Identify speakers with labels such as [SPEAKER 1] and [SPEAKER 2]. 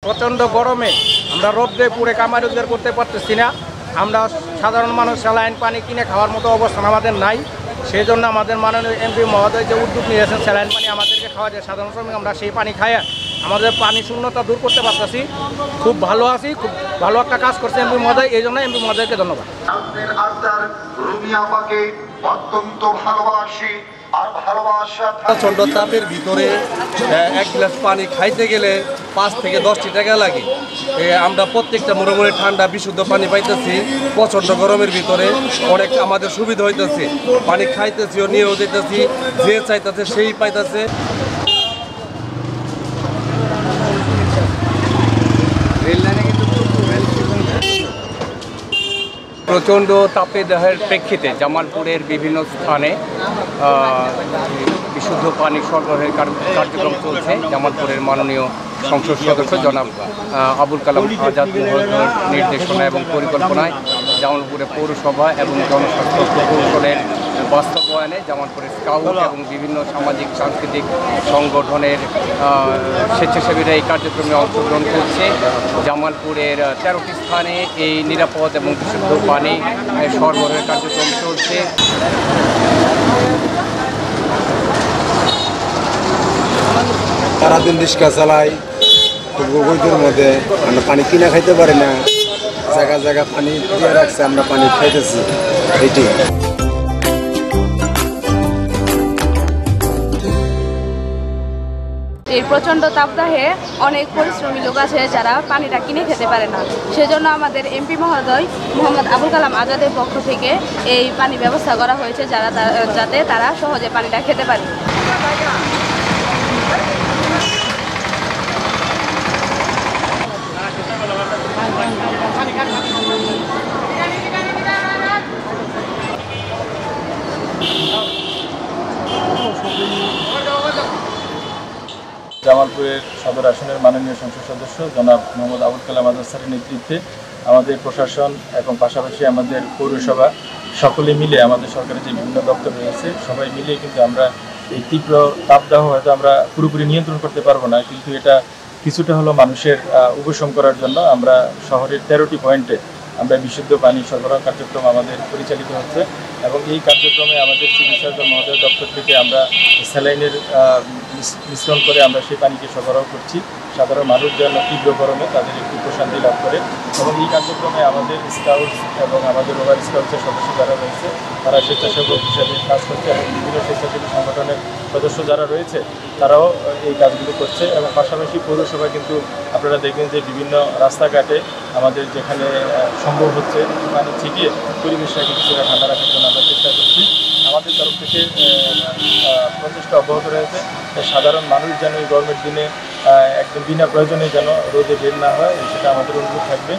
[SPEAKER 1] প্রচণ্ড গরমে আমরা রোদ্রে পুড়ে কামাই রোজগার করতে পারতেছি না। আমরা সাধারণ মানুষ স্যালাইন পানি কিনে খাওয়ার মতো অবস্থান আমাদের নাই। সেই জন্য আমাদের মাননীয় এমপি মহোদয় যে উদ্যোগ নিয়েছেন স্যালাইন পানি আমাদেরকে খাওয়া যায়, সাধারণ শ্রমিক আমরা সেই পানি খাই আমাদের পানি শূন্যতা দূর করতে পারতেছি। খুব ভালো আছি, খুব ভালো একটা কাজ করছে এমপি মহোদয়, এই জন্য এমপি মহোদয়কে ধন্যবাদ।
[SPEAKER 2] অত্যন্ত ভালোবাসি আর ভালোবাসা।
[SPEAKER 3] প্রচণ্ড তাপের ভিতরে এক গ্লাস পানি খাইতে গেলে 5 থেকে 10টি টাকা লাগে। আমরা প্রত্যেকটা মোড়ে ঠান্ডা বিশুদ্ধ পানি পাইতেছি। প্রচণ্ড গরমের ভিতরে অনেক আমাদের সুবিধা হইতেছে, পানি খাইতেছি ও নিয়েও যেতেছি, যে চাইতেছে সেই পাইতেছে।
[SPEAKER 4] প্রচণ্ড তাপদাহের প্রেক্ষিতে জামালপুরের বিভিন্ন স্থানে বিশুদ্ধ পানি সরবরাহের কার্যক্রম চলছে। জামালপুরের মাননীয় সংসদ সদস্য জনাব আবুল কালাম আজাদ মহোদয়ের নির্দেশনা এবং পরিকল্পনায় জামালপুরে পৌরসভা এবং জনস্বাস্থ্য প্রকৌশলের বাস্তবায়নে জামালপুরের স্কাউট এবং বিভিন্ন সামাজিক সাংস্কৃতিক সংগঠনের স্বেচ্ছাসেবীরা এই কার্যক্রমে অংশগ্রহণ করছে। জামালপুরের 13টি স্থানে এই নিরাপদ এবং বিশুদ্ধ পানি সরবরাহের কার্যক্রম চলছে।
[SPEAKER 5] সারাদিন রিক্সা চালাই, গরুদের মধ্যে আমরা পানি কিনা খাইতে পারি না, জায়গা জায়গা পানি দিয়ে রাখছে, আমরা পানি খাইতেছি। এইটি
[SPEAKER 6] এই প্রচণ্ড তাপদাহে অনেক পরিশ্রমী লোক আছে যারা পানিটা কিনে খেতে পারে না। সেজন্য আমাদের এমপি মহোদয় মোহাম্মদ আবুল কালাম আজাদের পক্ষ থেকে এই পানি ব্যবস্থা করা হয়েছে যাতে তারা সহজে পানিটা খেতে পারে।
[SPEAKER 7] জামালপুরের সদর আসনের মাননীয় সংসদ সদস্য জনাব মোহাম্মদ আবুল কালাম আজাদ স্যারের নেতৃত্বে আমাদের প্রশাসন এবং পাশাপাশি আমাদের পৌরসভা সকলে মিলে আমাদের সরকারের যে বিভিন্ন দপ্তর রয়েছে সবাই মিলে কিন্তু আমরা এই তীব্র তাপদাহ হয়তো আমরা পুরোপুরি নিয়ন্ত্রণ করতে পারবো না, কিন্তু এটা কিছুটা হলো মানুষের উপশম করার জন্য আমরা শহরের 13টি পয়েন্টে আমরা বিশুদ্ধ পানি সরবরাহ কার্যক্রম আমাদের পরিচালিত হচ্ছে এবং এই কার্যক্রমে আমাদের সিভিল সার্জন মহোদয় দপ্তর থেকে আমরা স্যালাইনের মিশ্রণ করে আমরা সেই পানিকে সরবরাহ করছি। সাধারণ মানুষ যেন তীব্র গরমে তাদের একটু প্রশান্তি লাভ করে এবং এই কার্যক্রমে আমাদের স্কাউটস এবং আমাদের ওভার স্কাউটসের সদস্য যারা রয়েছে তারা স্বেচ্ছাসেবক হিসাবে কাজ করছে এবং বিভিন্ন স্বেচ্ছাসেবী সংগঠনের সদস্য যারা রয়েছে তারাও এই কাজগুলো করছে এবং পাশাপাশি পৌরসভা কিন্তু আপনারা দেখবেন যে বিভিন্ন রাস্তাঘাটে আমাদের যেখানে সম্ভব হচ্ছে পানি ছিটিয়ে পরিবেশটাকে কিছুটা ঠান্ডা রাখার জন্য আমরা চেষ্টা করছি। আমাদের তরফ থেকে প্রচেষ্টা অব্যাহত রয়েছে। সাধারণ মানুষ যেন এই গরমের দিনে একদম বিনা প্রয়োজনে যেন রোদে বের না হয় সেটা আমাদের অনুরোধ থাকবে।